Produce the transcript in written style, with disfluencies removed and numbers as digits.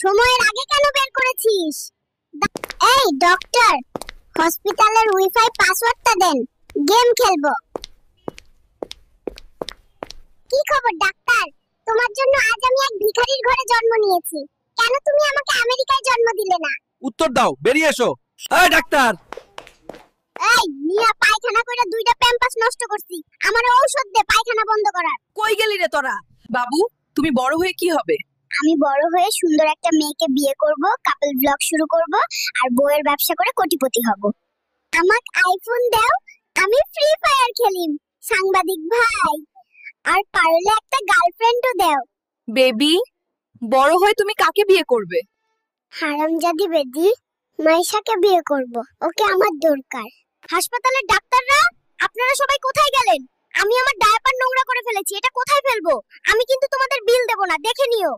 সময়ের আগে কেন বের করেছিস? এই ডক্টর, হসপিটালের ওয়াইফাই পাসওয়ার্ডটা দেন, গেম খেলবো। কি খবর ডাক্তার? তোমার জন্য আজ আমি এক ভিখারির ঘরে জন্ম নিয়েছি। কেন তুমি আমাকে আমেরিকায় জন্ম দিলে না? উত্তর দাও, বেরিয়ে এসো। এই ডাক্তার! এই মিয়া, পায়খানা কইরা দুইটা প্যাম্পাস নষ্ট করছি। আমারে ঔষধ দে পায়খানা বন্ধ করার। কই গেলি রে তোরা? বাবু, তুমি বড় হয়ে কি হবে? আমি বড় হয়ে সুন্দর একটা মেয়েকে বিয়ে করব, কাপল ব্লগ শুরু করব আর বইয়ের ব্যবসা করে কোটিপতি হব। আমাক আইফোন দাও, আমি ফ্রি ফায়ার খেলিম। সাংবাদিক ভাই, আর পারলে একটা গার্লফ্রেন্ডও দাও। বেবি, বড় হয়ে তুমি কাকে বিয়ে করবে? হারামজাদি বেদি, মাইশাকে বিয়ে করব। ওকে আমার দরকার। হাসপাতালের ডাক্তাররা, আপনারা সবাই কোথায় গেলেন? আমি আমার ডায়াপার নোংরা করে ফেলেছি, এটা কোথায় ফেলবো? আমি কিন্তু তোমাদের বিল দেব না, দেখে নিও।